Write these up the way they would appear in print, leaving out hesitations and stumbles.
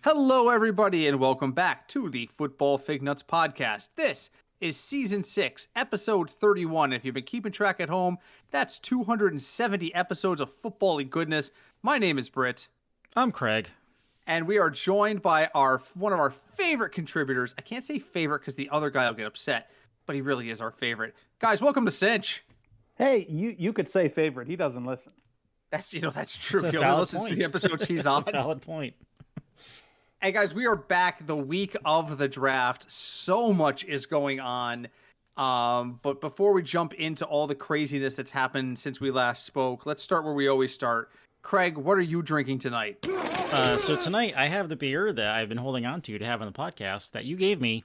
Hello, everybody, and welcome back to the Football Fignuts podcast. This is Season 6, Episode 31. If you've been keeping track at home, that's 270 episodes of football-y goodness. My name is Britt. I'm Craig. And we are joined by one of our favorite contributors. I can't say favorite because the other guy will get upset, but he really is our favorite. Guys, welcome to Sinch. Hey, you could say favorite. He doesn't listen. That's true. That's he only listens to the episodes he's on. That's a valid point. Hey guys, we are back the week of the draft. So much is going on. But before we jump into all the craziness that's happened since we last spoke, let's start where we always start. Craig, what are you drinking tonight? So tonight I have the beer that I've been holding on to have on the podcast that you gave me.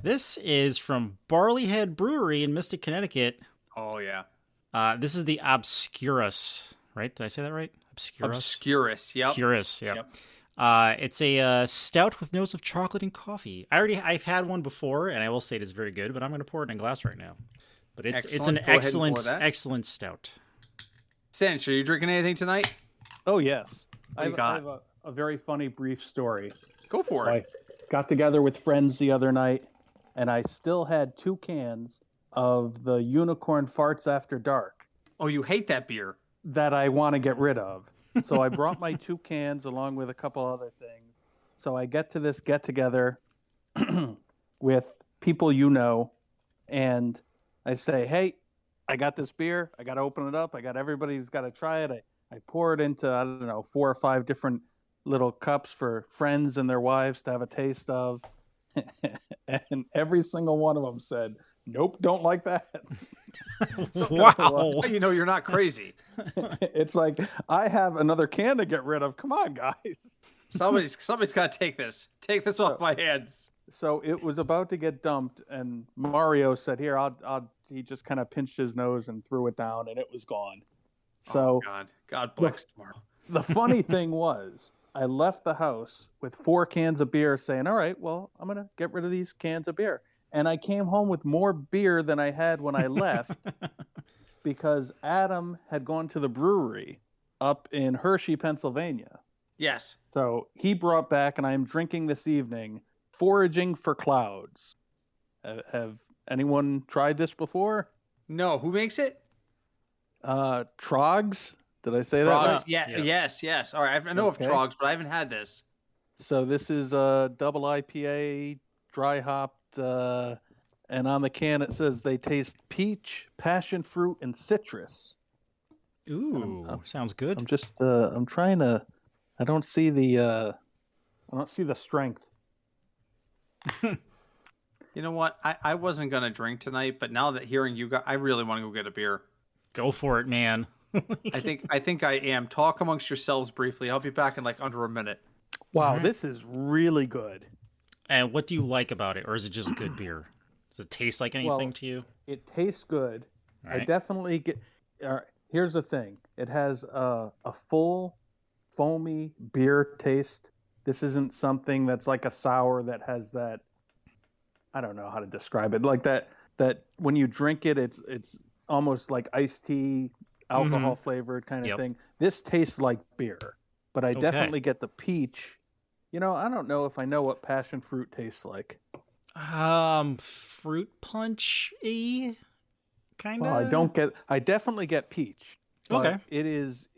This is from Barleyhead Brewery in Mystic, Connecticut. Oh, yeah. This is the Obscurus, right? Did I say that right? Obscurus, yep. Obscurus, yep. It's a stout with notes of chocolate and coffee. I've had one before, and I will say it is very good, but I'm going to pour it in a glass right now. But it's an excellent stout. Sinch, are you drinking anything tonight? Oh, yes. I What have a very funny, brief story. Go for it. I got together with friends the other night, and I still had 2 cans of the Unicorn Farts After Dark Oh, you hate that beer. that I want to get rid of. So I brought my 2 cans along with a couple other things. So I get to this get-together with people and I say, hey, I got this beer. I got to open it up. Everybody's got to try it. I pour it into, 4 or 5 different little cups for friends and their wives to have a taste of. And every single one of them said, nope, don't like that. Wow. You know you're not crazy. It's like, I have another can to get rid of. Come on, guys. Somebody's got to take this. Take this off my hands. So it was about to get dumped, and Mario said, here, he just kind of pinched his nose and threw it down, and it was gone. So God bless tomorrow. The funny thing was, I left the house with 4 cans of beer saying, all right, well, I'm going to get rid of these cans of beer. And I came home with more beer than I had when I left because Adam had gone to the brewery up in Hershey, Pennsylvania. Yes. So he brought back, and I am drinking this evening, Foraging for Clouds. Have anyone tried this before? No. Who makes it? Trogs. Did I say that Trogs. right? Yeah. Yes. All right. I know of Trogs, but I haven't had this. So this is a double IPA, dry hopped, and on the can it says they taste peach, passion fruit, and citrus. Ooh, sounds good. I'm just I'm trying to. I don't see the strength. You know what? I wasn't gonna drink tonight, but now that hearing you guys, I really want to go get a beer. Go for it, man. I think I am. Talk amongst yourselves briefly. I'll be back in like under a minute. Wow, right. This is really good. And what do you like about it, or is it just good beer? Does it taste like anything to you? It tastes good. Right. I definitely get. Here's the thing: it has a full, foamy beer taste. This isn't something that's like a sour that has that. I don't know how to describe it. Like that when you drink it, it's almost like iced tea, alcohol flavored kind of thing. This tastes like beer, but I definitely get the peach. I don't know if I know what passion fruit tastes like. Fruit punch-y, kind of. Well, I definitely get peach. Okay. It is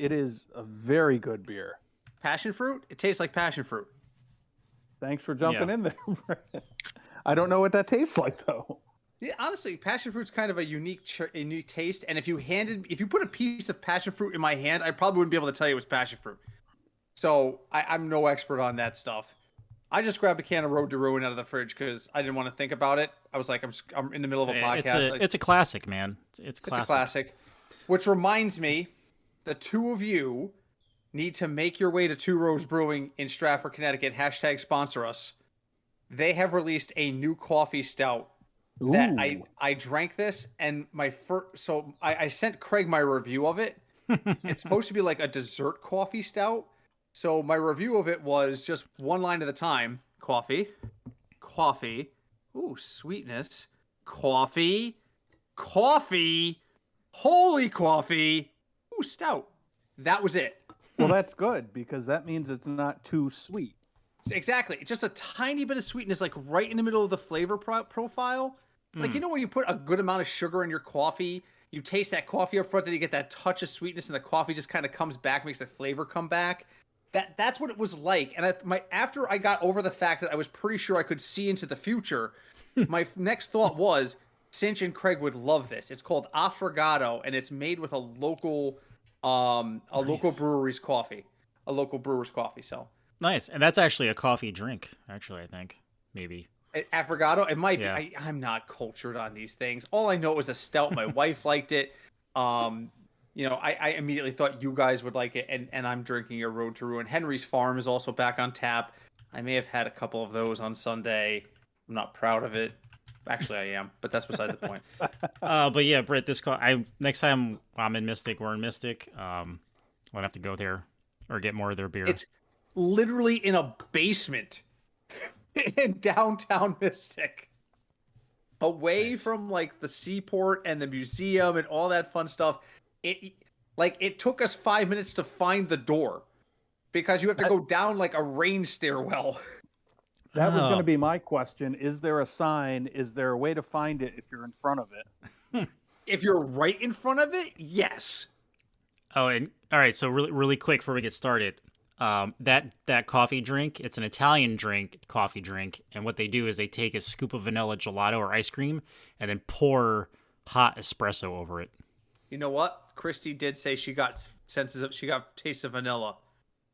a very good beer. Passion fruit? It tastes like passion fruit. Thanks for jumping in there. I don't know what that tastes like though. Yeah, honestly, passion fruit's kind of a unique taste. And if you put a piece of passion fruit in my hand, I probably wouldn't be able to tell you it was passion fruit. So I'm no expert on that stuff. I just grabbed a can of Road to Ruin out of the fridge because I didn't want to think about it. I was like, I'm in the middle of a podcast. It's a classic, man. It's a classic. Which reminds me, the 2 of you need to make your way to Two Rose Brewing in Stratford, Connecticut. # sponsor us. They have released a new coffee stout. Ooh. That I drank this, and I sent Craig my review of it. It's supposed to be like a dessert coffee stout. So my review of it was just one line at a time. Coffee. Ooh, sweetness. Coffee. Holy coffee. Ooh, stout. That was it. Well, that's good because that means it's not too sweet. Exactly. Just a tiny bit of sweetness, like right in the middle of the flavor profile. Like, you know, when you put a good amount of sugar in your coffee, you taste that coffee up front, then you get that touch of sweetness, and the coffee just kind of comes back, makes the flavor come back. That's what it was like. And after I got over the fact that I was pretty sure I could see into the future, my next thought was, Sinch and Craig would love this. It's called Affogato, and it's made with a local brewery's coffee. A local brewer's coffee, so. Nice. And that's actually a coffee drink, actually, I think. Maybe. Affogato? It might be. I'm not cultured on these things. All I know was a stout. My wife liked it. You know, I immediately thought you guys would like it, and I'm drinking your Road to Ruin. Henry's Farm is also back on tap. I may have had a couple of those on Sunday. I'm not proud of it. Actually, I am, but that's beside the point. But yeah, Britt, next time I'm in Mystic, we're in Mystic. I'll have to go there or get more of their beer. It's literally in a basement in downtown Mystic, away from like the seaport and the museum and all that fun stuff. It took us 5 minutes to find the door because you have to go down like a rain stairwell. That was going to be my question. Is there a sign? Is there a way to find it if you're in front of it? If you're right in front of it, yes. Oh, and all right. So really quick before we get started, that coffee drink, it's an Italian coffee drink, and what they do is they take a scoop of vanilla gelato or ice cream and then pour hot espresso over it. You know what? Christy did say she got taste of vanilla.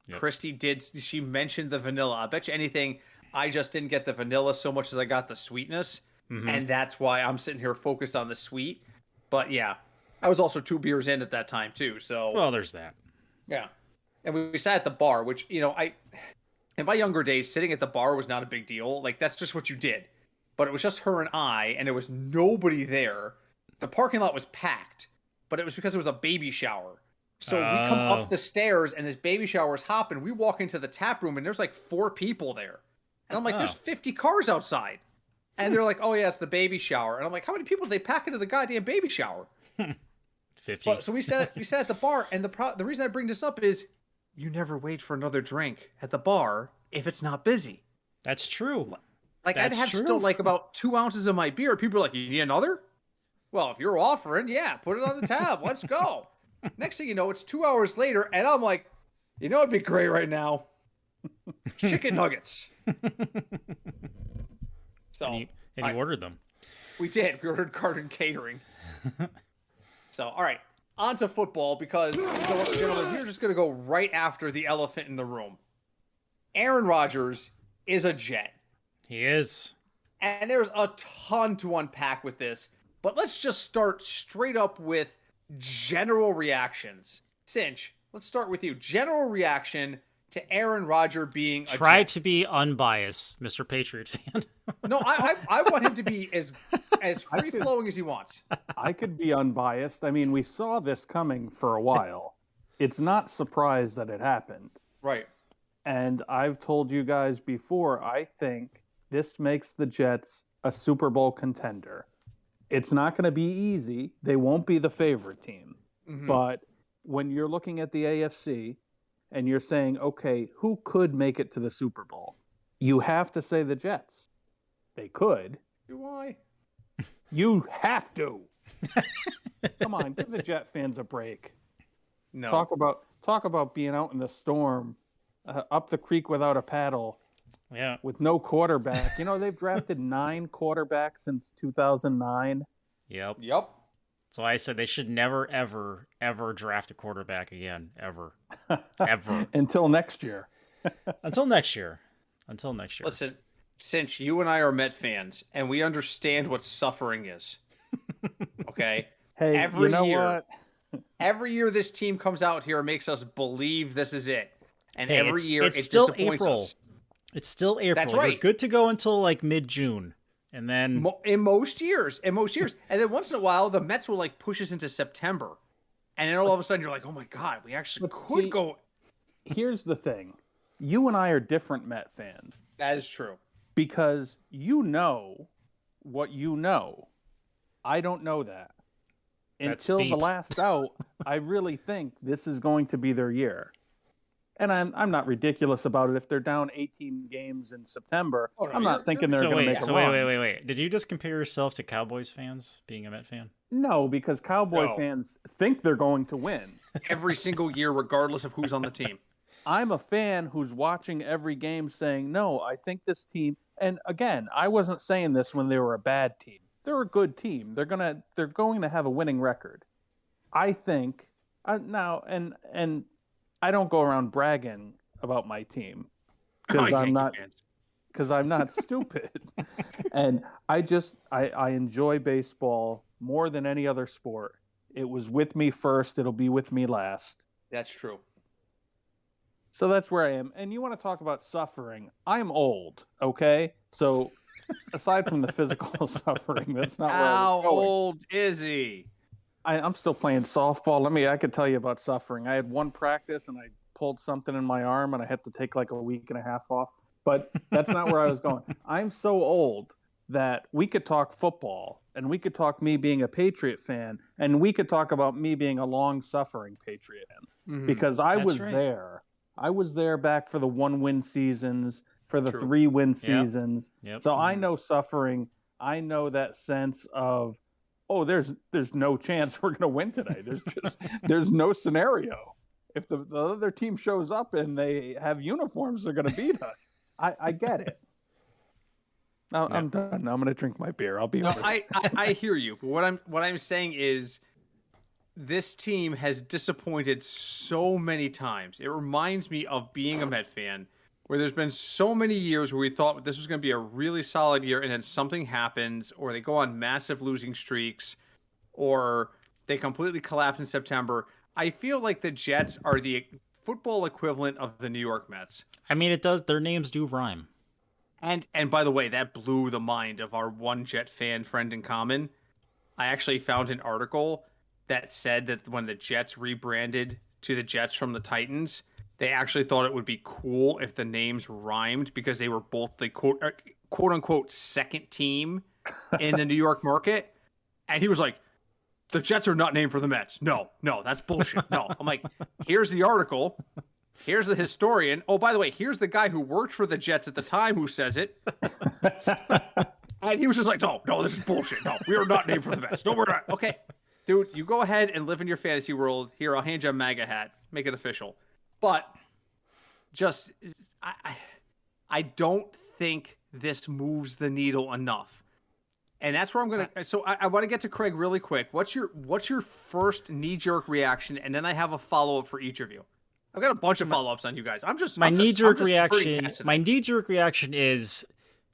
Yep. Christy she mentioned the vanilla. I bet you anything, I just didn't get the vanilla so much as I got the sweetness, and that's why I'm sitting here focused on the sweet. But yeah, I was also 2 beers in at that time too. So well, there's that. Yeah, and we sat at the bar, which, you know, in my younger days, sitting at the bar was not a big deal. Like, that's just what you did. But it was just her and I, and there was nobody there. The parking lot was packed, but it was because it was a baby shower. So we come up the stairs, and this baby shower is hopping. We walk into the tap room, and there's like 4 people there. And I'm like, there's 50 cars outside. And they're like, oh, yeah, it's the baby shower. And I'm like, how many people did they pack into the goddamn baby shower? 50. So we sat at the bar, and the reason I bring this up is you never wait for another drink at the bar if it's not busy. That's true. Like, I'd have still like about 2 ounces of my beer. People are like, you need another? Well, if you're offering, yeah, put it on the tab. Let's go. Next thing you know, it's 2 hours later, and I'm like, you know what'd be great right now? Chicken nuggets. So and you ordered them. We did. We ordered Garden Catering. So, all right, on to football, because, gentlemen, we're just going to go right after the elephant in the room. Aaron Rodgers is a Jet. He is. And there's a ton to unpack with this, but let's just start straight up with general reactions. Sinch, let's start with you. General reaction to Aaron Rodgers being a Try Jet. to be unbiased, Mr. Patriot fan. No, I want him to be as free-flowing as he wants. I could be unbiased. I mean, we saw this coming for a while. It's not surprised that it happened. Right. And I've told you guys before, I think this makes the Jets a Super Bowl contender. It's not going to be easy. They won't be the favorite team. Mm-hmm. But when you're looking at the AFC and you're saying, okay, who could make it to the Super Bowl? You have to say the Jets. They could. Do I? You have to. Come on, give the Jet fans a break. No. Talk about being out in the storm, up the creek without a paddle. Yeah. With no quarterback. You know, they've drafted 9 quarterbacks since 2009. Yep. So I said they should never, ever, ever draft a quarterback again. Ever. Ever. Until next year. Until next year. Listen, Since you and I are Met fans, and we understand what suffering is. Okay? Hey, every you know year, what? Every year this team comes out here and makes us believe this is it. And hey, every year it's it still disappoints April. us. It's still April. That's right. You're good to go until like mid-June. And then in most years. And then once in a while, the Mets will like push us into September. And then all of a sudden you're like, oh my God, we actually could go. Here's the thing. You and I are different Met fans. That is true. Because you know what you know. I don't know that. That's Until deep. the last out, I really think this is going to be their year. And I'm not ridiculous about it. If they're down 18 games in September, Oh, no, I'm not thinking they're going to make a So run. wait. Did you just compare yourself to Cowboys fans being a Met fan? No, because Cowboy fans think they're going to win. Every single year, regardless of who's on the team. I'm a fan who's watching every game saying, no, I think this team, and again, I wasn't saying this when they were a bad team. They're a good team. They're going to have a winning record. I think now, and I don't go around bragging about my team because I'm not stupid. And I enjoy baseball more than any other sport. It was with me first. It'll be with me last. That's true. So that's where I am. And you want to talk about suffering. I'm old, okay? So aside from the physical suffering, that's not where I was going. How old is he? I'm still playing softball. I could tell you about suffering. I had one practice and I pulled something in my arm and I had to take like a week and a half off. But that's not where I was going. I'm so old that we could talk football and we could talk me being a Patriot fan and we could talk about me being a long-suffering Patriot fan because I was there. I was there back for the 1-win seasons, for the 3-win seasons. Yep. So I know suffering. I know that sense of, oh, there's no chance we're going to win today. There's no scenario. If the other team shows up and they have uniforms, they're going to beat us. I get it. Now I'm done. Now I'm going to drink my beer. I'll be. No, I hear you. But what I'm saying is, this team has disappointed so many times. It reminds me of being a Met fan, where there's been so many years where we thought this was going to be a really solid year, and then something happens, or they go on massive losing streaks, or they completely collapse in September. I feel like the Jets are the football equivalent of the New York Mets. I mean, it does. Their names do rhyme. And by the way, that blew the mind of our one Jet fan friend in common. I actually found an article that said that when the Jets rebranded to the Jets from the Titans, they actually thought it would be cool if the names rhymed because they were both the quote unquote second team in the New York market. And he was like, the Jets are not named for the Mets. No, that's bullshit. No. I'm like, here's the article. Here's the historian. Oh, by the way, here's the guy who worked for the Jets at the time who says it. And he was just like, no, this is bullshit. No, we are not named for the Mets. No, we're not. Okay. Dude, you go ahead and live in your fantasy world. Here, I'll hand you a MAGA hat. Make it official. But just, I don't think this moves the needle enough. And that's where I'm going to... So I want to get to Craig really quick. What's your first knee-jerk reaction? And then I have a follow-up for each of you. I've got a bunch of follow-ups on you guys. My knee-jerk reaction is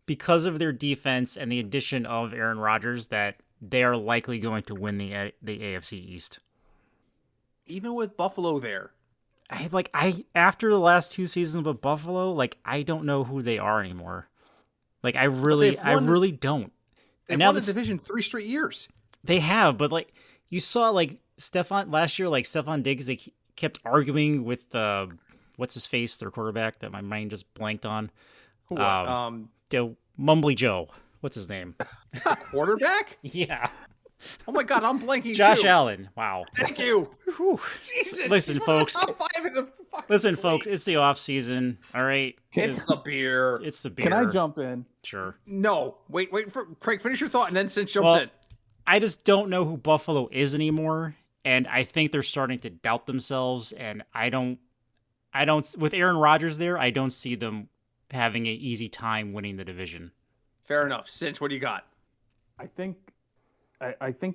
because of their defense and the addition of Aaron Rodgers that they are likely going to win the AFC East. Even with Buffalo there. After the last 2 seasons with Buffalo, I don't know who they are anymore. I really don't. They've won the division 3 straight years. They have, but you saw last year, Stephon Diggs, they kept arguing with what's his face, their quarterback that my mind just blanked on. Mumbly Joe. What's his name? Quarterback? Yeah. Oh my God, I'm blanking. Josh Allen. Wow. Thank you. Whew. Jesus. Listen, folks. It's the off season. All right. It's the beer. It's the beer. Can I jump in? Sure. No. Wait for Craig. Finish your thought, and then Sinch jumps in. I just don't know who Buffalo is anymore, and I think they're starting to doubt themselves. And I don't. With Aaron Rodgers there, I don't see them having an easy time winning the division. Fair enough. Sinch, what do you got? I think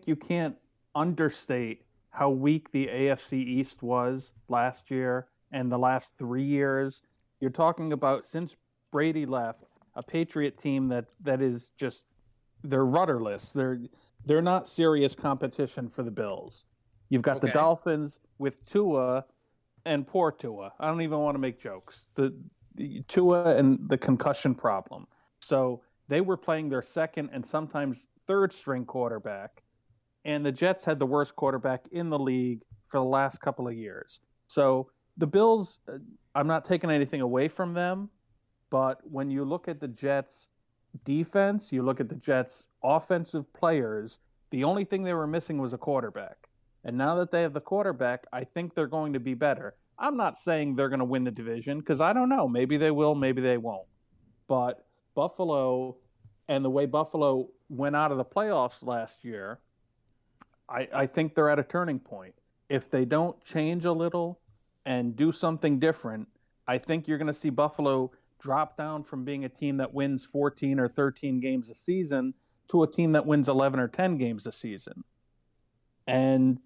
you can't understate how weak the AFC East was last year and the last 3 years. You're talking about since Brady left, a Patriot team that is just, they're rudderless. They're not serious competition for the Bills. You've got the Dolphins with Tua and poor Tua. I don't even want to make jokes. The Tua and the concussion problem. So they were playing their second and sometimes third string quarterback, and the Jets had the worst quarterback in the league for the last couple of years. So the Bills, I'm not taking anything away from them, but when you look at the Jets defense, you look at the Jets offensive players, the only thing they were missing was a quarterback. And now that they have the quarterback, I think they're going to be better. I'm not saying they're going to win the division because I don't know. Maybe they will, maybe they won't. But Buffalo and the way Buffalo went out of the playoffs last year, I think they're at a turning point. If they don't change a little and do something different, I think you're going to see Buffalo drop down from being a team that wins 14 or 13 games a season to a team that wins 11 or 10 games a season. And,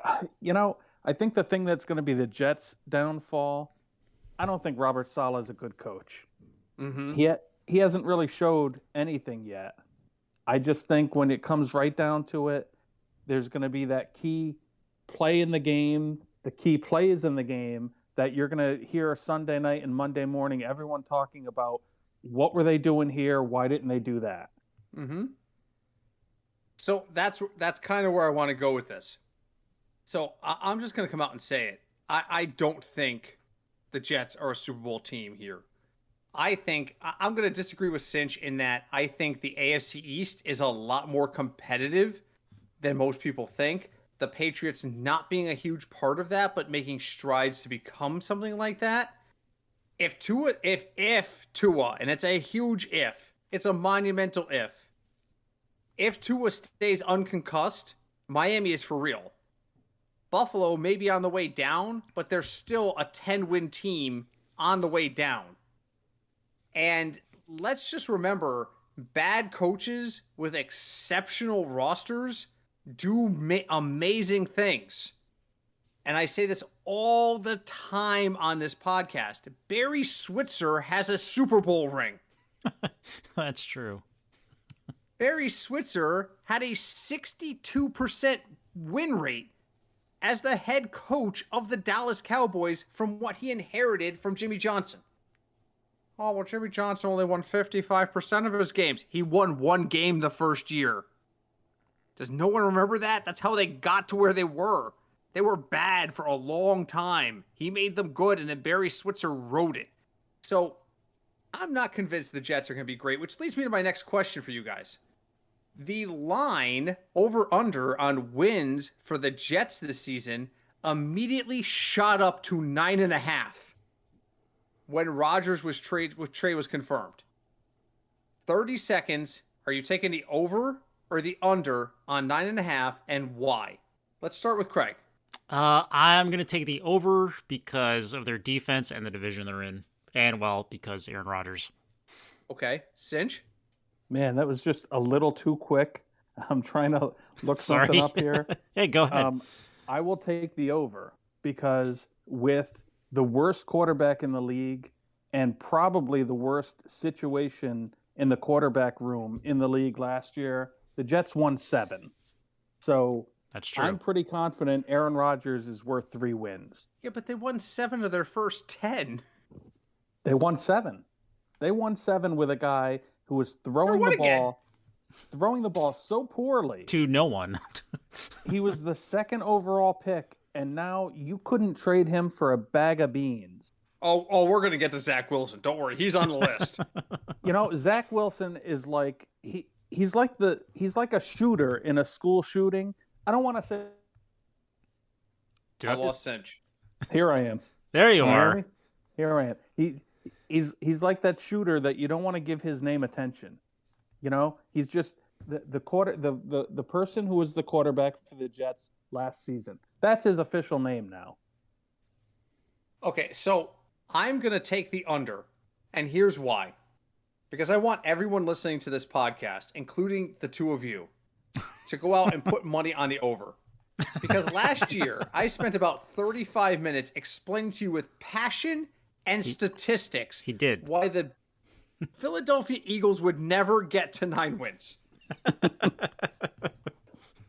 I think the thing that's going to be the Jets' downfall, I don't think Robert Saleh is a good coach. Mm-hmm. He hasn't really showed anything yet. I just think when it comes right down to it, there's going to be that key play in the game, the key plays in the game that you're going to hear Sunday night and Monday morning, everyone talking about what were they doing here? Why didn't they do that? Mm-hmm. So that's kind of where I want to go with this. So I'm just going to come out and say it. I don't think the Jets are a Super Bowl team here. I think I'm going to disagree with Sinch in that I think the AFC East is a lot more competitive than most people think. The Patriots not being a huge part of that, but making strides to become something like that. If Tua, and it's a huge if, it's a monumental if Tua stays unconcussed, Miami is for real. Buffalo may be on the way down, but they're still a 10-win team on the way down. And let's just remember, bad coaches with exceptional rosters do amazing things. And I say this all the time on this podcast. Barry Switzer has a Super Bowl ring. That's true. Barry Switzer had a 62% win rate as the head coach of the Dallas Cowboys from what he inherited from Jimmy Johnson. Oh, well, Jimmy Johnson only won 55% of his games. He won one game the first year. Does no one remember that? That's how they got to where they were. They were bad for a long time. He made them good, and then Barry Switzer wrote it. So I'm not convinced the Jets are going to be great, which leads me to my next question for you guys. The line over-under on wins for the Jets this season immediately shot up to 9.5 when Rodgers was trade was confirmed. 30 seconds. Are you taking the over or the under on 9.5, and why? Let's start with Craig. I'm going to take the over because of their defense and the division they're in. And, well, because Aaron Rodgers. Okay. Sinch? Man, that was just a little too quick. I'm trying to look something up here. Hey, go ahead. I will take the over because with the worst quarterback in the league and probably the worst situation in the quarterback room in the league last year, the Jets won 7. So that's true. I'm pretty confident Aaron Rodgers is worth 3 wins. Yeah, but they won 7 of their first 10. They won 7. They won 7 with a guy who was throwing the ball so poorly to no one. He was the 2nd overall pick, and now you couldn't trade him for a bag of beans. Oh, we're gonna get to Zach Wilson. Don't worry, he's on the list. Zach Wilson is like he's like a shooter in a school shooting. I don't want to say. I lost Cinch. Here I am. There you are. Here I am. He's like that shooter that you don't want to give his name attention. He's just the person who was the quarterback for the Jets last season. That's his official name now. Okay, so I'm going to take the under, and here's why. Because I want everyone listening to this podcast, including the two of you, to go out and put money on the over. Because last year, I spent about 35 minutes explaining to you with passion and statistics he did why the Philadelphia Eagles would never get to 9 wins.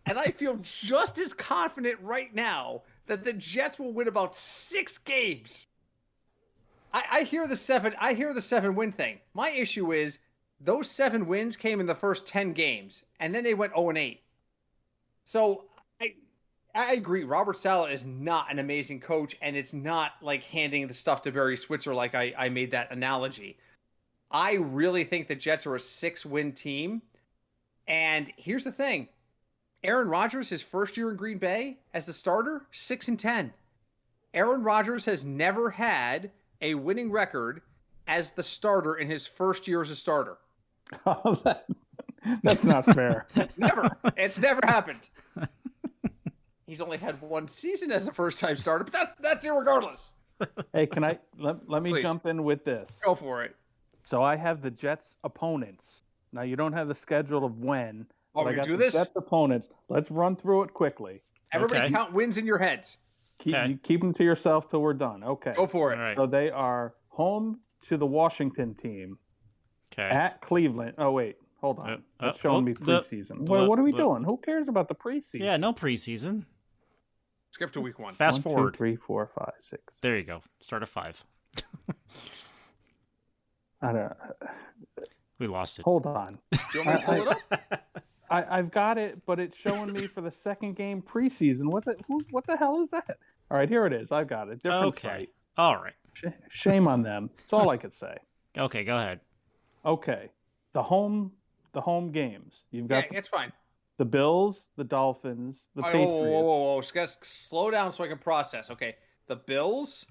And I feel just as confident right now that the Jets will win about 6 games. I hear the 7-win thing. My issue is those 7 wins came in the first 10 games, and then they went 0-8. So I agree. Robert Saleh is not an amazing coach, and it's not like handing the stuff to Barry Switzer like I made that analogy. I really think the Jets are a 6-win team. And here's the thing. Aaron Rodgers, his first year in Green Bay as the starter, 6-10. Aaron Rodgers has never had a winning record as the starter in his first year as a starter. Oh, that's not fair. Never. It's never happened. He's only had one season as a first-time starter, but that's irregardless. Hey, can I let me Please. jump in with this? Go for it. So I have the Jets opponents. Now you don't have the schedule of when. Oh, but I we got do the this? Jets opponents. Let's run through it quickly. Everybody count wins in your heads. Keep them to yourself till we're done. Okay. Go for it. All right. So they are home to the Washington team. Okay. At Cleveland. Oh wait, hold on. That's showing me preseason. What are we doing? Who cares about the preseason? Yeah, no preseason. Skip to week 1. Fast forward. 2, 3, 4, 5, 6. There you go. Start at 5. I don't. We lost it. Hold on. Do you want me to pull it up? I've got it, but it's showing me for the second game preseason. What the hell is that? All right, here it is. I've got it. Different site. All right. Shame on them. That's all I could say. Okay, go ahead. Okay, the home games. You've got it's fine. the Bills, the Dolphins, the Patriots. Whoa. Slow down so I can process. Okay, the Bills.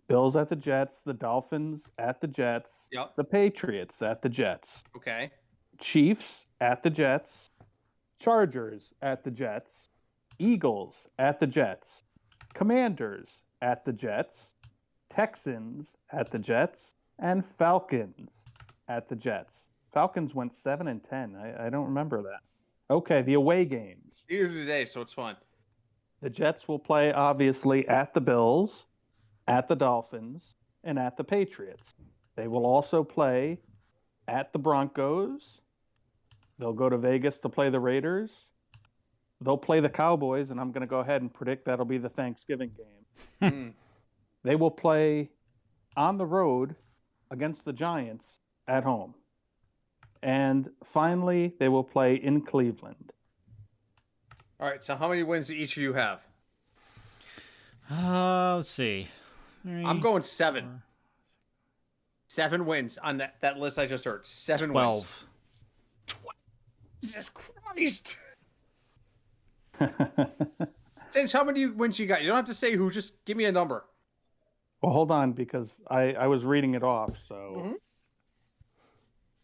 Bills at the Jets, the Dolphins at the Jets, Yep. the Patriots at the Jets, Okay. Chiefs at the Jets, Chargers at the Jets, Eagles at the Jets, Commanders at the Jets, Texans at the Jets, and Falcons at the Jets. Falcons went 7-10. I don't remember that. Okay, the away games. These are today, so it's fun. The Jets will play, obviously, at the Bills, at the Dolphins, and at the Patriots. They will also play at the Broncos. They'll go to Vegas to play the Raiders. They'll play the Cowboys, and I'm going to go ahead and predict that'll be the Thanksgiving game. They will play on the road against the Giants at home. And finally, they will play in Cleveland. All right, so how many wins do each of you have? Let's see. 3, I'm going 7. 4, 7 wins on that list I just heard. 7 wins. 12. Jesus Christ. Sinch, how many wins you got? You don't have to say who, just give me a number. Well, hold on, because I was reading it off, so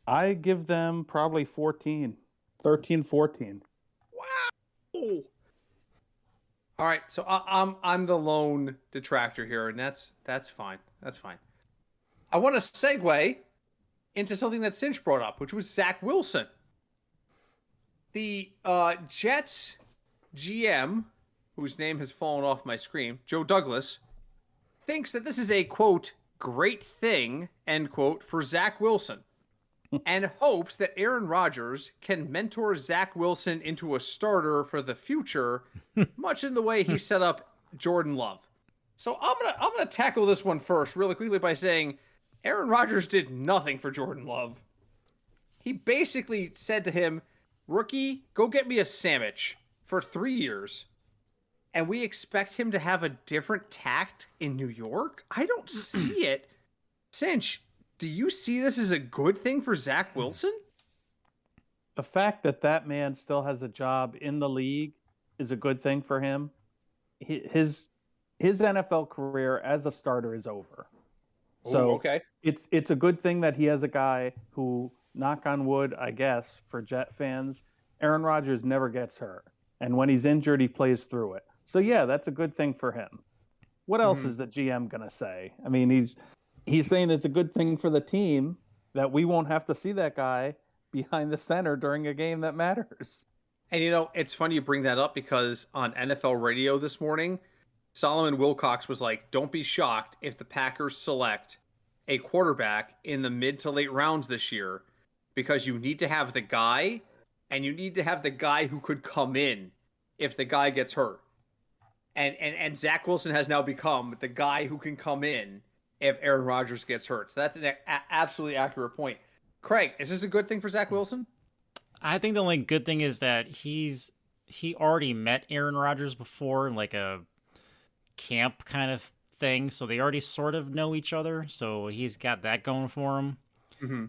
I give them probably 13, 14. Wow. All right, so I'm the lone detractor here, and that's fine. That's fine. I want to segue into something that Sinch brought up, which was Zach Wilson. The Jets GM, whose name has fallen off my screen, Joe Douglas, thinks that this is a, quote, great thing, end quote, for Zach Wilson, and hopes that Aaron Rodgers can mentor Zach Wilson into a starter for the future, much in the way he set up Jordan Love. So I'm gonna tackle this one first really quickly by saying Aaron Rodgers did nothing for Jordan Love. He basically said to him, "Rookie, go get me a sandwich for 3 years." And we expect him to have a different tact in New York? I don't see it. Sinch, do you see this as a good thing for Zach Wilson? The fact that man still has a job in the league is a good thing for him. His NFL career as a starter is over. So okay. It's a good thing that he has a guy who, knock on wood, I guess, for Jet fans, Aaron Rodgers never gets hurt. And when he's injured, he plays through it. So, yeah, that's a good thing for him. What else is the GM going to say? I mean, he's saying it's a good thing for the team that we won't have to see that guy behind the center during a game that matters. And, it's funny you bring that up because on NFL radio this morning, Solomon Wilcox was like, don't be shocked if the Packers select a quarterback in the mid to late rounds this year because you need to have the guy and you need to have the guy who could come in if the guy gets hurt. And Zach Wilson has now become the guy who can come in if Aaron Rodgers gets hurt. So that's an absolutely accurate point. Craig, is this a good thing for Zach Wilson? I think the only good thing is that he already met Aaron Rodgers before in like a camp kind of thing. So they already sort of know each other. So he's got that going for him. Mm-hmm.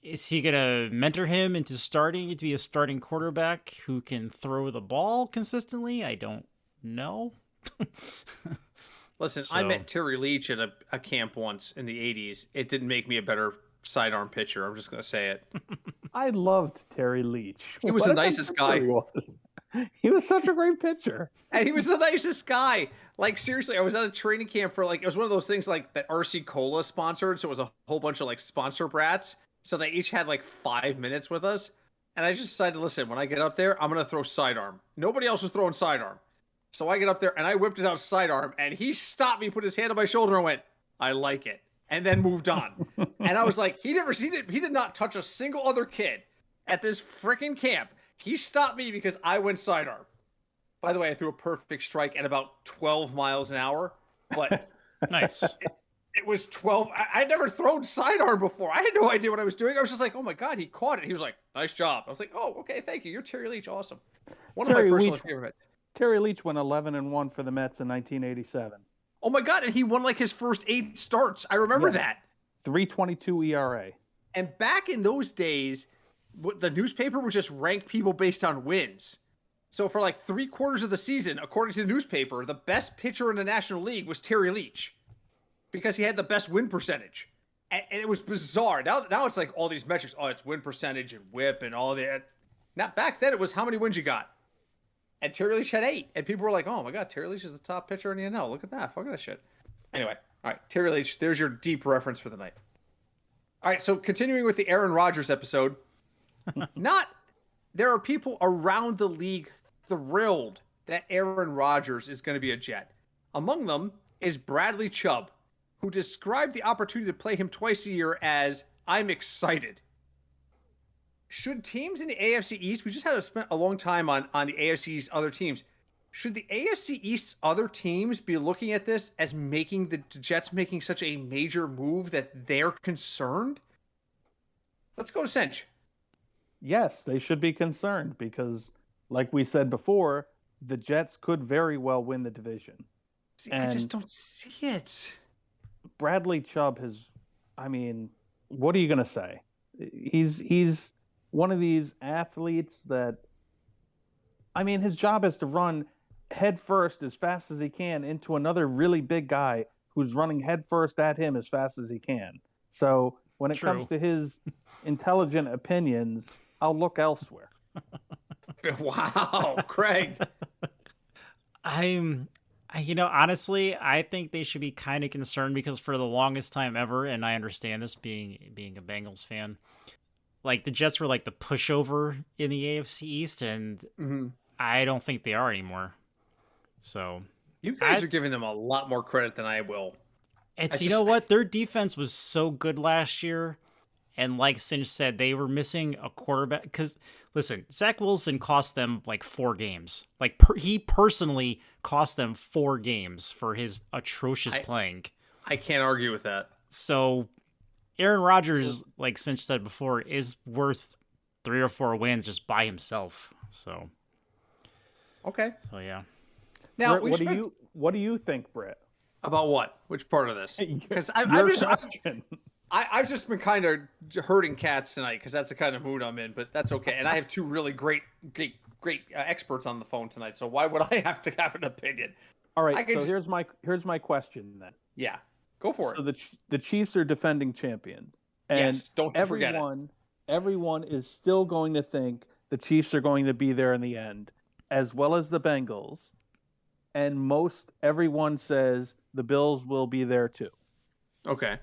Is he going to mentor him into starting to be a starting quarterback who can throw the ball consistently? I don't know. Listen, I met Terry Leach at a camp once in the 80s. It didn't make me a better sidearm pitcher. I'm just going to say it. I loved Terry Leach. He was the nicest guy. He was such a great pitcher. And he was the nicest guy. Like, seriously, I was at a training camp for, like, it was one of those things, like, that RC Cola sponsored. So it was a whole bunch of, like, sponsor brats. So they each had, like, 5 minutes with us. And I just decided, listen, when I get up there, I'm going to throw sidearm. Nobody else was throwing sidearm. So I get up there and I whipped it out sidearm, and he stopped me, put his hand on my shoulder, and went, "I like it," and then moved on. And I was like, he did not touch a single other kid at this freaking camp. He stopped me because I went sidearm. By the way, I threw a perfect strike at about 12 miles an hour, but nice. It was 12. I'd never thrown sidearm before. I had no idea what I was doing. I was just like, "Oh my God, he caught it." He was like, "Nice job." I was like, "Oh, okay, thank you. You're Terry Leach. Awesome." One of my personal favorites. Terry Leach went 11-1 for the Mets in 1987. Oh my God, and he won like his first 8 starts. I remember that. 3.22 ERA. And back in those days, the newspaper would just rank people based on wins. So for like 3/4 of the season, according to the newspaper, the best pitcher in the National League was Terry Leach because he had the best win percentage. And it was bizarre. Now it's like all these metrics. Oh, it's win percentage and whip and all that. Now back then it was how many wins you got. And Terry Leach had 8. And people were like, "Oh my God, Terry Leach is the top pitcher in the NL. Look at that. Fuck that shit." Anyway, all right, Terry Leach, there's your deep reference for the night. All right, so continuing with the Aaron Rodgers episode. There are people around the league thrilled that Aaron Rodgers is going to be a Jet. Among them is Bradley Chubb, who described the opportunity to play him twice a year as, "I'm excited." Should teams in the AFC East, we just had to spend a long time on the AFC's other teams. Should the AFC East's other teams be looking at this as making the Jets making such a major move that they're concerned? Let's go to Sinch. Yes, they should be concerned because, like we said before, the Jets could very well win the division. See, I just don't see it. Bradley Chubb what are you going to say? He's one of these athletes that, his job is to run head first as fast as he can into another really big guy who's running head first at him as fast as he can. So when it comes to his intelligent opinions, I'll look elsewhere. Wow, Craig. Honestly, I think they should be kind of concerned because for the longest time ever, and I understand this being a Bengals fan, like the Jets were like the pushover in the AFC East, and I don't think they are anymore. So you guys are giving them a lot more credit than I will. You know what? Their defense was so good last year. And like Sinch said, they were missing a quarterback. Because, listen, Zach Wilson cost them like 4 games. Like, he personally cost them 4 games for his atrocious playing. I can't argue with that. So, Aaron Rodgers, like Sinch said before, is worth 3 or 4 wins just by himself. So, okay. So, yeah. Now, Brett, what do you think, Brett? About what? Which part of this? Because I've just been kind of herding cats tonight because that's the kind of mood I'm in, but that's okay. And I have 2 really great experts on the phone tonight, so why would I have to have an opinion? All right, so here's my question then. Yeah, go for it. So the Chiefs are defending champions, and yes, don't forget it. Everyone is still going to think the Chiefs are going to be there in the end, as well as the Bengals, and everyone says the Bills will be there too. Okay.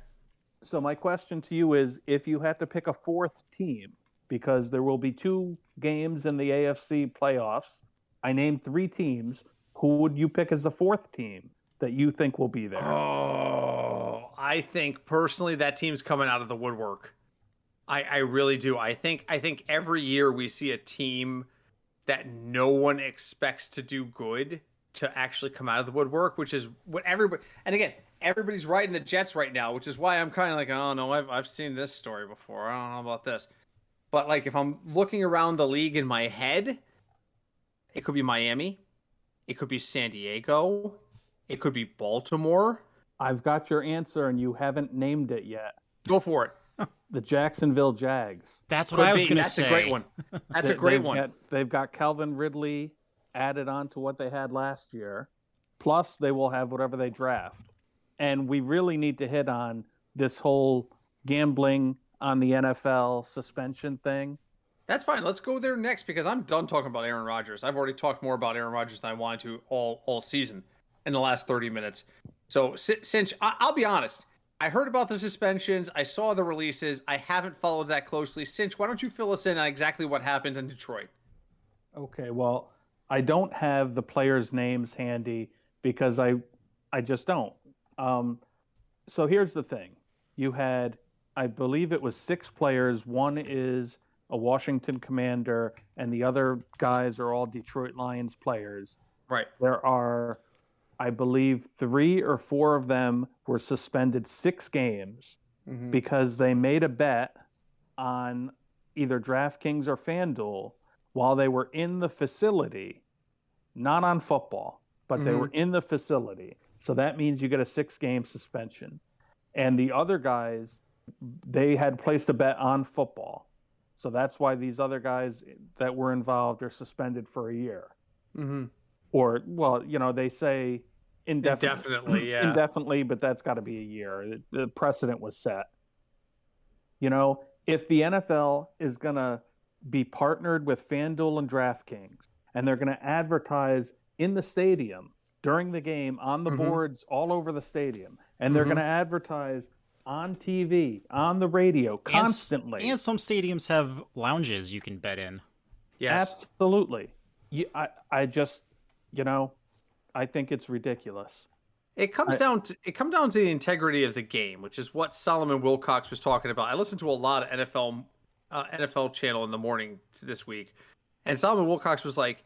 So my question to you is, if you had to pick a 4th team, because there will be 2 games in the AFC playoffs, I named 3 teams. Who would you pick as the 4th team that you think will be there? Oh, I think personally that team's coming out of the woodwork. I really do. I think every year we see a team that no one expects to do good to actually come out of the woodwork, which is what everybody. And again, everybody's riding the Jets right now, which is why I'm kind of like, oh no, I've seen this story before. I don't know about this. But like, if I'm looking around the league in my head, it could be Miami, it could be San Diego, it could be Baltimore. I've got your answer, and you haven't named it yet. Go for it. The Jacksonville Jags. That's what I was going to say. That's a great one. That's a great one. They've got Calvin Ridley added on to what they had last year. plus they will have whatever they draft. And we really need to hit on this whole gambling on the NFL suspension thing. That's fine. Let's go there next because I'm done talking about Aaron Rodgers. I've already talked more about Aaron Rodgers than I wanted to all season in the last 30 minutes. So, Sinch, I'll be honest. I heard about the suspensions. I saw the releases. I haven't followed that closely. Cinch, why don't you fill us in on exactly what happened in Detroit? Okay, well, I don't have the players' names handy because I just don't. So here's the thing. You had, I believe it was 6 players. One is a Washington Commander, and the other guys are all Detroit Lions players. Right. There are, I believe, 3 or 4 of them were suspended 6 games because they made a bet on either DraftKings or FanDuel while they were in the facility, not on football, but they were in the facility. So that means you get a 6-game suspension. And the other guys, they had placed a bet on football. So that's why these other guys that were involved are suspended for a year. Or, well, they say indefinitely, indefinitely, but that's got to be a year. The precedent was set. If the NFL is going to be partnered with FanDuel and DraftKings, and they're going to advertise in the stadium during the game on the boards all over the stadium, and they're going to advertise on TV, on the radio, constantly. And some stadiums have lounges you can bet in. Yes. Absolutely. I just, I think it's ridiculous. It comes down to the integrity of the game, which is what Solomon Wilcox was talking about. I listened to a lot of NFL channel in the morning this week, and Solomon Wilcox was like,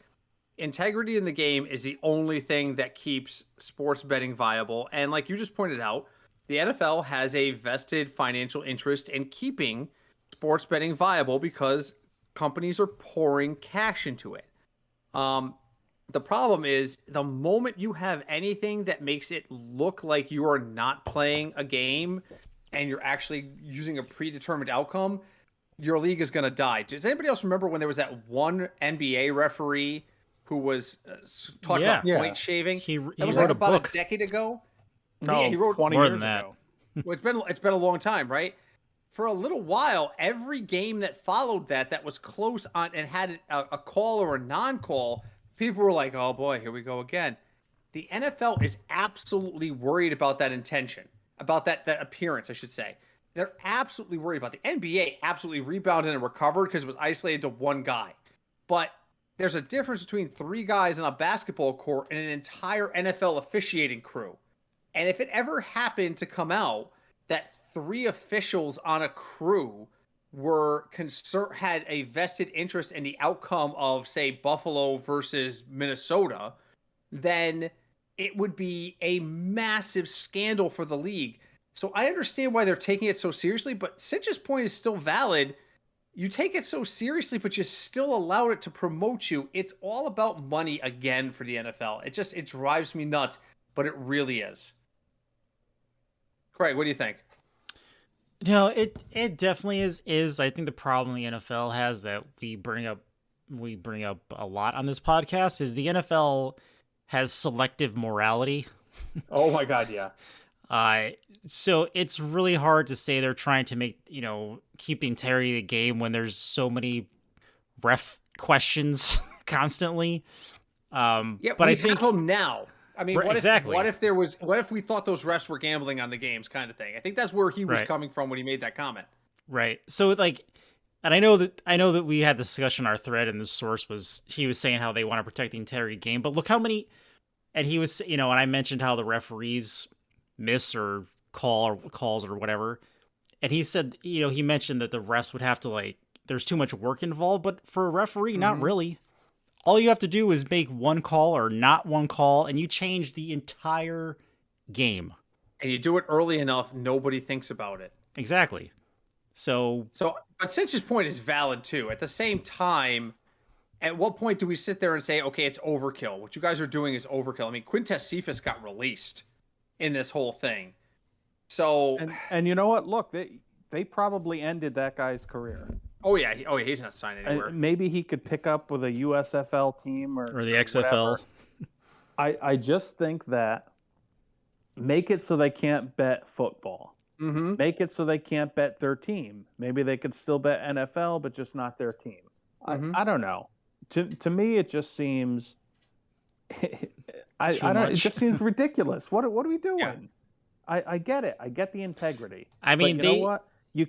integrity in the game is the only thing that keeps sports betting viable. And like you just pointed out, the NFL has a vested financial interest in keeping sports betting viable because companies are pouring cash into it. The problem is the moment you have anything that makes it look like you are not playing a game and you're actually using a predetermined outcome, your league is going to die. Does anybody else remember when there was that one NBA referee who was talking about point shaving? He was wrote like about book. a decade ago. No, he wrote 20 more years than that. ago. Well, it's been a long time, right? For a little while, every game that followed that was close on and had a call or a non-call, people were like, "Oh boy, here we go again." The NFL is absolutely worried about that intention, about that appearance, I should say. They're absolutely worried about the NBA. Absolutely rebounded and recovered because it was isolated to one guy, but there's a difference between 3 guys on a basketball court and an entire NFL officiating crew. And if it ever happened to come out that 3 officials on a crew had a vested interest in the outcome of, say, Buffalo versus Minnesota, then it would be a massive scandal for the league. So I understand why they're taking it so seriously, but Cinch's point is still valid. You take it so seriously, but you still allow it to promote you. It's all about money again for the NFL. It drives me nuts, but it really is. Craig, what do you think? No, it definitely is. I think the problem the NFL has that we bring up a lot on this podcast is the NFL has selective morality. Oh my God, yeah. So it's really hard to say they're trying to keep the integrity of the game when there's so many ref questions constantly. But I think them now. I mean, exactly. What if we thought those refs were gambling on the games, kind of thing? I think that's where he was coming from when he made that comment. Right. So and I know that we had this discussion on our thread, and the source was saying how they want to protect the integrity of the game, but look how many, and he was, and I mentioned how the referees miss or calls or whatever, and he said, he mentioned that the refs would have to there's too much work involved, but for a referee, not really. All you have to do is make one call or not one call, and you change the entire game. And you do it early enough, nobody thinks about it. Exactly. So, but Cinch's point is valid too. At the same time, at what point do we sit there and say, okay, it's overkill? What you guys are doing is overkill. I mean, Quintez Cephas got released in this whole thing. So, and you know what? Look, they probably ended that guy's career. Oh yeah, he's not signing anywhere. Maybe he could pick up with a USFL team or the XFL. I just think that make it so they can't bet football. Mm-hmm. Make it so they can't bet their team. Maybe they could still bet NFL, but just not their team. Mm-hmm. I don't know. To me, it just seems. I don't. It just seems ridiculous. What are we doing? Yeah. I get it. I get the integrity. I mean, but you know what? You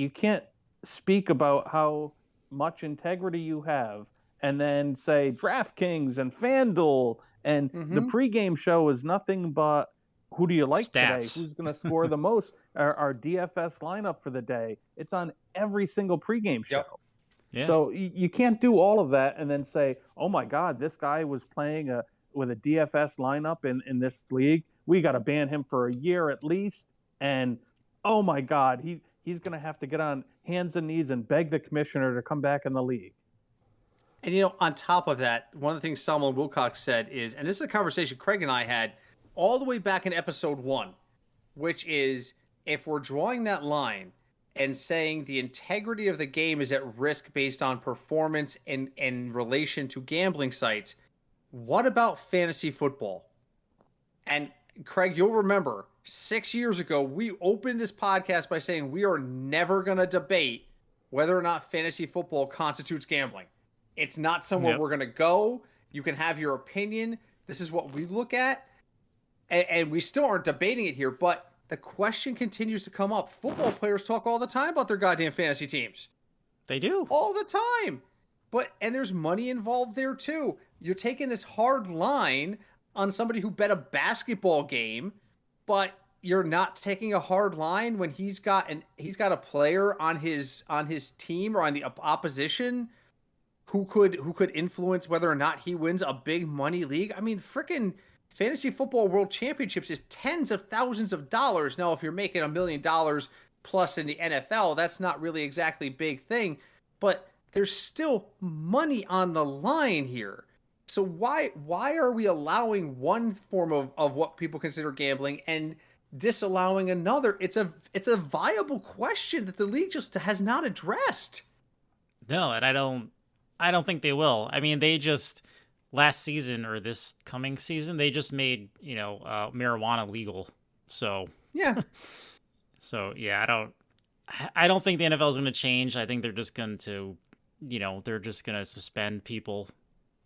can't speak about how much integrity you have and then say DraftKings and FanDuel and the pregame show is nothing but who do you like stats. today? Who's going to score the most? Our DFS lineup for the day. It's on every single pregame show. Yep. Yeah. So you can't do all of that and then say, oh my God, this guy was playing with a DFS lineup in this league. We got to ban him for a year at least. And oh my God, he's going to have to get on hands and knees and beg the commissioner to come back in the league. And, you know, on top of that, one of the things Samuel Wilcox said is, and this is a conversation Craig and I had all the way back in episode 1, which is if we're drawing that line and saying the integrity of the game is at risk based on performance in relation to gambling sites, what about fantasy football? And Craig, you'll remember 6 years ago, we opened this podcast by saying we are never going to debate whether or not fantasy football constitutes gambling. It's not somewhere we're going to go. You can have your opinion. This is what we look at. And we still aren't debating it here, but the question continues to come up. Football players talk all the time about their goddamn fantasy teams. They do. All the time. And there's money involved there too. You're taking this hard line on somebody who bet a basketball game, but you're not taking a hard line when he's got a player on his team or on the opposition who could influence whether or not he wins a big money league. I mean, frickin' Fantasy Football World Championships is tens of thousands of dollars. Now, if you're making $1 million plus in the NFL, that's not really exactly a big thing, but there's still money on the line here. So why are we allowing one form of what people consider gambling and disallowing another? It's a viable question that the league just has not addressed. No, and I don't think they will. I mean, they just last season or this coming season, they just made, marijuana legal. So yeah. So yeah, I don't think the NFL is going to change. I think they're just going to, suspend people.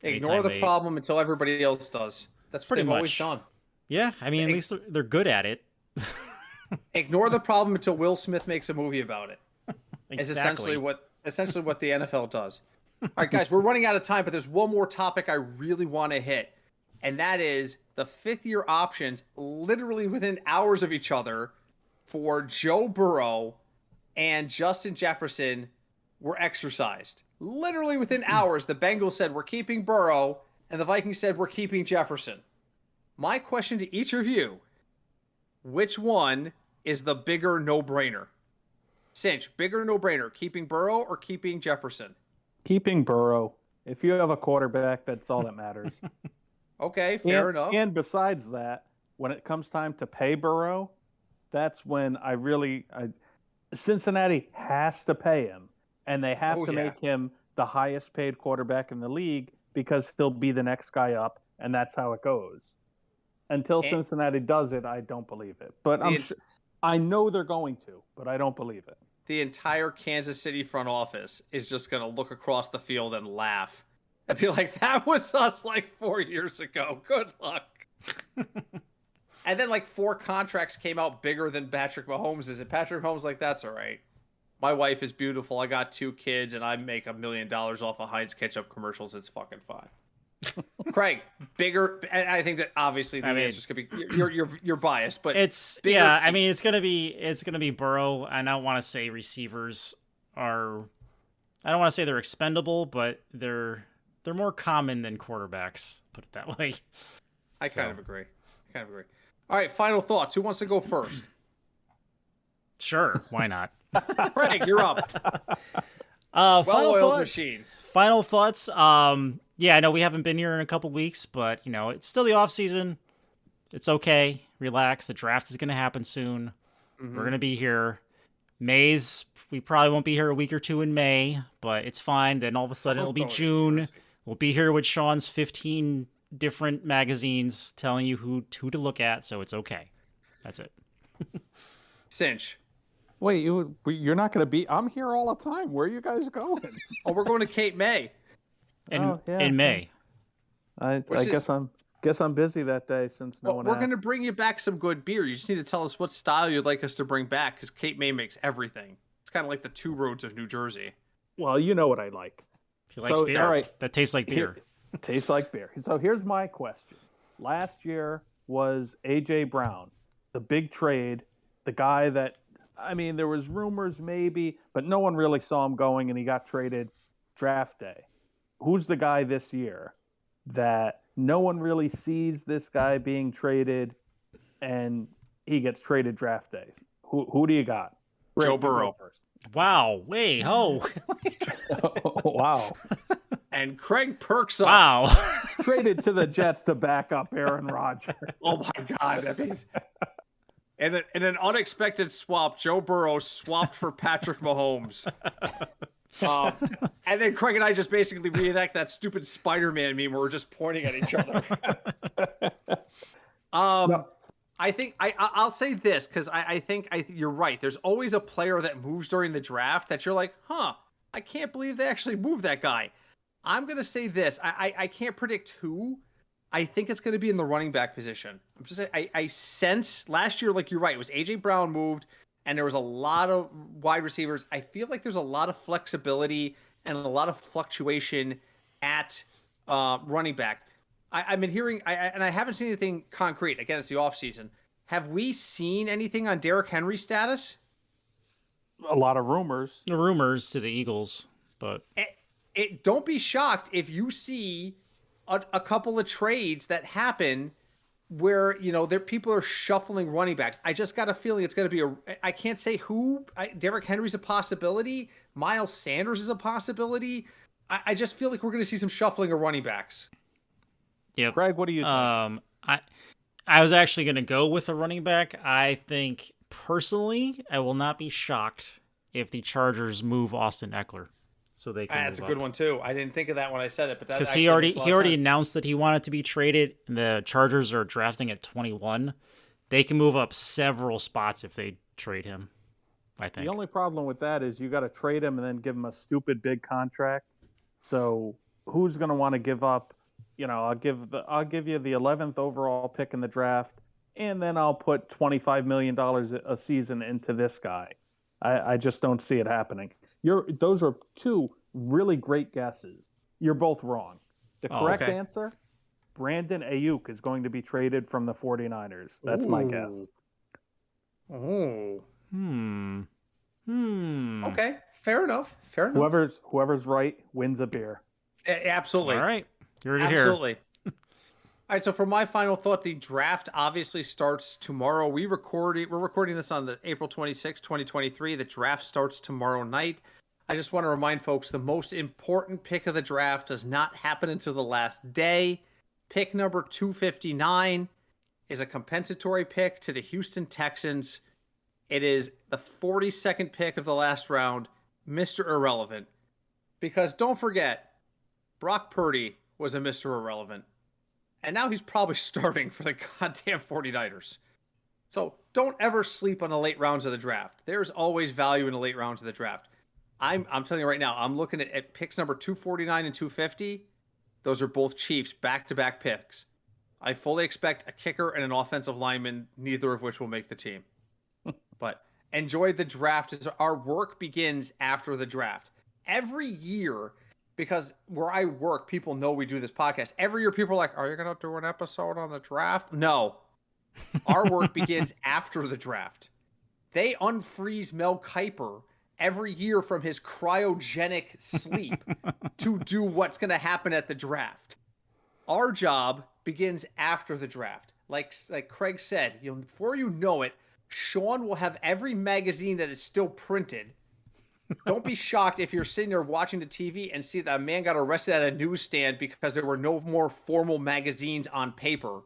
Ignore the problem until everybody else does. That's what they've always done. Yeah, I mean, at least they're good at it. Ignore the problem until Will Smith makes a movie about it. Exactly. It's essentially what the NFL does. All right, guys, we're running out of time, but there's one more topic I really want to hit, and that is the fifth-year options literally within hours of each other for Joe Burrow and Justin Jefferson were exercised. Literally within hours, the Bengals said, we're keeping Burrow, and the Vikings said, we're keeping Jefferson. My question to each of you, which one is the bigger no-brainer? Sinch, bigger no-brainer, keeping Burrow or keeping Jefferson? Keeping Burrow. If you have a quarterback, that's all that matters. Okay, fair enough. And besides that, when it comes time to pay Burrow, that's when Cincinnati has to pay him. And they have to make him the highest paid quarterback in the league because he'll be the next guy up, and that's how it goes. Until Cincinnati does it, I don't believe it. But I know they're going to, but I don't believe it. The entire Kansas City front office is just going to look across the field and laugh and be like, that was us like 4 years ago. Good luck. And then 4 contracts came out bigger than Patrick Mahomes' and Patrick Mahomes like, that's all right. My wife is beautiful. I got 2 kids, and I make $1 million off of Heinz ketchup commercials. It's fucking fine. Craig, bigger. And I think that obviously the answer's gonna be you're biased, but it's bigger. Yeah. I mean, it's gonna be Burrow. And I don't want to say receivers are. I don't want to say they're expendable, but they're more common than quarterbacks. Put it that way. I kind of agree. All right, final thoughts. Who wants to go first? Sure, why not? Craig, you're up. Final thoughts. Yeah, I know we haven't been here in a couple weeks, but it's still the off season. It's okay. Relax. The draft is going to happen soon. Mm-hmm. We're going to be here. We probably won't be here a week or two in May, but it's fine. Then all of a sudden it'll be June. We'll be here with Sean's 15 different magazines telling you who to look at, so it's okay. That's it. Sinch. Wait, you're not going to be? I'm here all the time. Where are you guys going? Oh, we're going to Cape May. In May. I guess I'm busy that day since no one. We're going to bring you back some good beer. You just need to tell us what style you'd like us to bring back, because Cape May makes everything. It's kind of like the two roads of New Jersey. Well, you know what I like. He likes beer. All right. That tastes like beer. Tastes like beer. So here's my question. Last year was A.J. Brown, the big trade, the guy that, I mean, there was rumors maybe, but no one really saw him going, and he got traded draft day. Who's the guy this year that no one really sees this guy being traded, and he gets traded draft day? Who do you got? Joe Burrow. First. Wow. Wait. Oh. Wow. And Craig perks up. Wow. Traded to the Jets to back up Aaron Rodgers. Oh, my God. That means... In an unexpected swap, Joe Burrow swapped for Patrick Mahomes. And then Craig and I just basically reenact that stupid Spider-Man meme where we're just pointing at each other. No. I think I'll say this, because I think you're right. There's always a player that moves during the draft that you're like, I can't believe they actually moved that guy. I'm going to say this. I can't predict who. I think it's going to be in the running back position. I'm just saying, I sense last year, like you're right, it was A.J. Brown moved, and there was a lot of wide receivers. I feel like there's a lot of flexibility and a lot of fluctuation at running back. I've been hearing, and I haven't seen anything concrete. Again, it's the offseason. Have we seen anything on Derrick Henry's status? A lot of rumors. The rumors to the Eagles, but... Don't be shocked if you see a couple of trades that happen where, people are shuffling running backs. I just got a feeling it's going to be I can't say who. Derrick Henry's a possibility. Miles Sanders is a possibility. I just feel like we're going to see some shuffling of running backs. Yeah. Craig, what do you think? I was actually going to go with a running back. I think, personally, I will not be shocked if the Chargers move Austin Eckler. So they can that's a good one too. I didn't think of that when I said it, but because he already announced that he wanted to be traded, and the Chargers are drafting at 21. They can move up several spots if they trade him. I think the only problem with that is you got to trade him and then give him a stupid big contract. So who's going to want to give up? I'll give you the 11th overall pick in the draft, and then I'll put $25 million a season into this guy. I just don't see it happening. Those are two really great guesses. You're both wrong. The correct answer, Brandon Ayuk is going to be traded from the 49ers. That's my guess. Oh. Okay. Fair enough. Whoever's right wins a beer. Absolutely. All right. You're here. Absolutely. All right, so for my final thought, the draft obviously starts tomorrow. We're recording this on the April 26, 2023. The draft starts tomorrow night. I just want to remind folks the most important pick of the draft does not happen until the last day. Pick number 259 is a compensatory pick to the Houston Texans. It is the 42nd pick of the last round, Mr. Irrelevant. Because don't forget, Brock Purdy was a Mr. Irrelevant. And now he's probably starting for the goddamn 49ers. So don't ever sleep on the late rounds of the draft. There's always value in the late rounds of the draft. I'm telling you right now, I'm looking at picks number 249 and 250. Those are both Chiefs back-to-back picks. I fully expect a kicker and an offensive lineman, neither of which will make the team. But enjoy the draft. Our work begins after the draft. Every year, because where I work, people know we do this podcast. Every year, people are like, are you going to do an episode on the draft? No. Our work begins after the draft. They unfreeze Mel Kiper every year from his cryogenic sleep to do what's going to happen at the draft. Our job begins after the draft. Like Craig said, before you know it, Sean will have every magazine that is still printed. Don't be shocked if you're sitting there watching the TV and see that a man got arrested at a newsstand because there were no more formal magazines on paper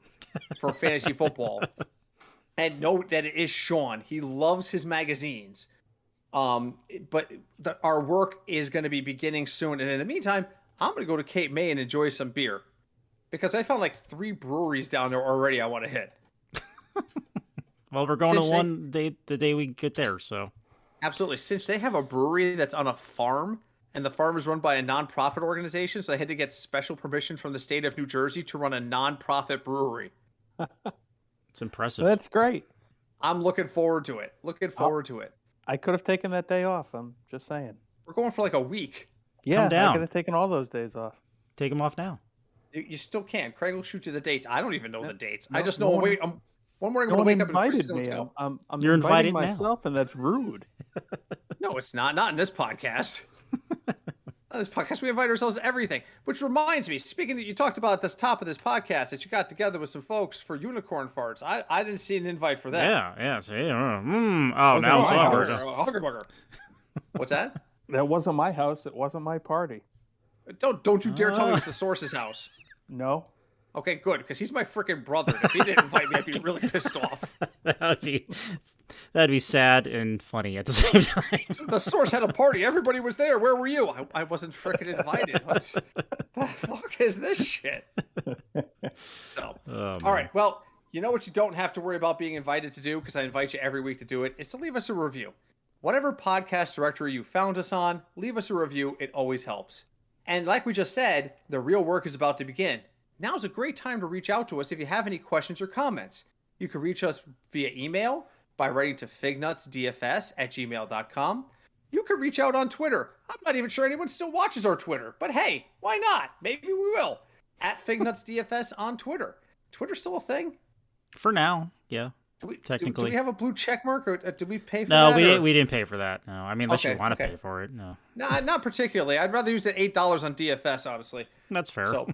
for fantasy football. And note that it is Sean. He loves his magazines. But our work is going to be beginning soon. And in the meantime, I'm going to go to Cape May and enjoy some beer. because I found like 3 breweries down there already I want to hit. Well, we're going to one day the day we get there, so. Absolutely. Since they have a brewery that's on a farm, and the farm is run by a nonprofit organization, so they had to get special permission from the state of New Jersey to run a nonprofit brewery. It's impressive. That's great. I'm looking forward to it. I could have taken that day off. I'm just saying. We're going for like a week. Yeah, Come down. I could have taken all those days off. Take them off now. You still can. Craig will shoot you the dates. I don't even know the dates. I just no know one- one morning I'm No going one to wake up invited and me. hotel. I'm You're inviting invited now. myself, and that's rude. No, it's not. Not in this podcast. On this podcast, we invite ourselves to everything. Which reminds me, speaking that you talked about at the top of this podcast that you got together with some folks for unicorn farts. I didn't see an invite for that. Yeah. See, oh, now it's awkward. Hugger. What's that? That wasn't my house. It wasn't my party. Don't you dare tell me it's the source's house. No. Okay, good, because he's my freaking brother. If he didn't invite me, I'd be really pissed off. That'd be sad and funny at the same time. The source had a party. Everybody was there. Where were you? I wasn't freaking invited. What the fuck is this shit? So, all right. Well, you know what you don't have to worry about being invited to do, because I invite you every week to do it, is to leave us a review. Whatever podcast directory you found us on, leave us a review. It always helps. And like we just said, the real work is about to begin. Now's a great time to reach out to us if you have any questions or comments. You can reach us via email by writing to fignutsdfs@gmail.com. You can reach out on Twitter. I'm not even sure anyone still watches our Twitter, but hey, why not? Maybe we will. @fignutsdfs on Twitter. Twitter's still a thing? For now, yeah. Do Technically. we have a blue check mark, or did we pay for no, that? No, we didn't pay for that. No, I mean, unless you want to pay for it. No, not particularly. I'd rather use that $8 on DFS, honestly. That's fair. So,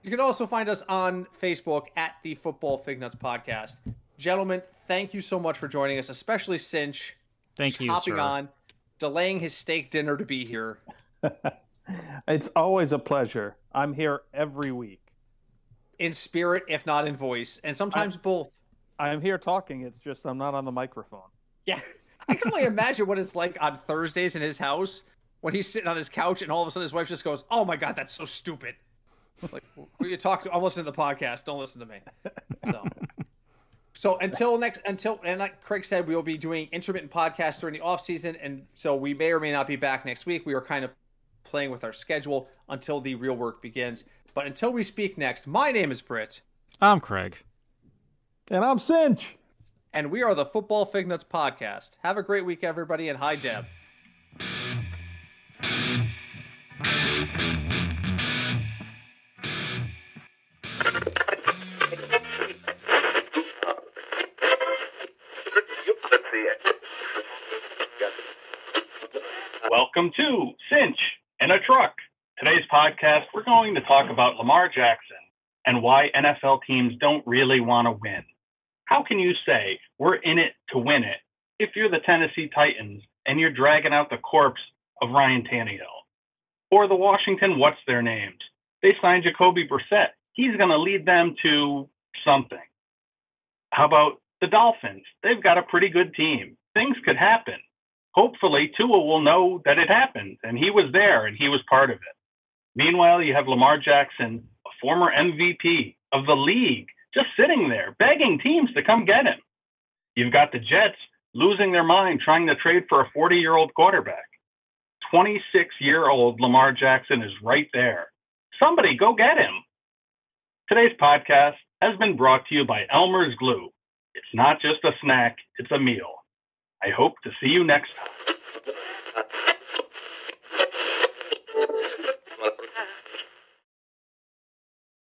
you can also find us on Facebook at the Football Fignuts Podcast. Gentlemen, thank you so much for joining us, especially Sinch. Thank you, hopping sir. on, delaying his steak dinner to be here. It's always a pleasure. I'm here every week. In spirit, if not in voice, and sometimes both. I'm here talking. It's just I'm not on the microphone. Yeah. I can only imagine what it's like on Thursdays in his house when he's sitting on his couch and all of a sudden his wife just goes, "Oh my God, that's so stupid." Like, who you talk to? I'm listening to the podcast. Don't listen to me. So until like Craig said, we will be doing intermittent podcasts during the off season, and so we may or may not be back next week. We are kind of playing with our schedule until the real work begins. But until we speak next, my name is Britt. I'm Craig. And I'm Sinch. And we are the Football Fignuts Podcast. Have a great week, everybody, and hi, Deb. Welcome to Sinch in a Truck. Today's podcast, we're going to talk about Lamar Jackson and why NFL teams don't really want to win. How can you say we're in it to win it if you're the Tennessee Titans and you're dragging out the corpse of Ryan Tannehill? Or the Washington what's-their-names? They signed Jacoby Brissett. He's going to lead them to something. How about the Dolphins? They've got a pretty good team. Things could happen. Hopefully, Tua will know that it happened, and he was there, and he was part of it. Meanwhile, you have Lamar Jackson, a former MVP of the league, just sitting there, begging teams to come get him. You've got the Jets losing their mind, trying to trade for a 40-year-old quarterback. 26-year-old Lamar Jackson is right there. Somebody go get him. Today's podcast has been brought to you by Elmer's Glue. It's not just a snack, it's a meal. I hope to see you next time.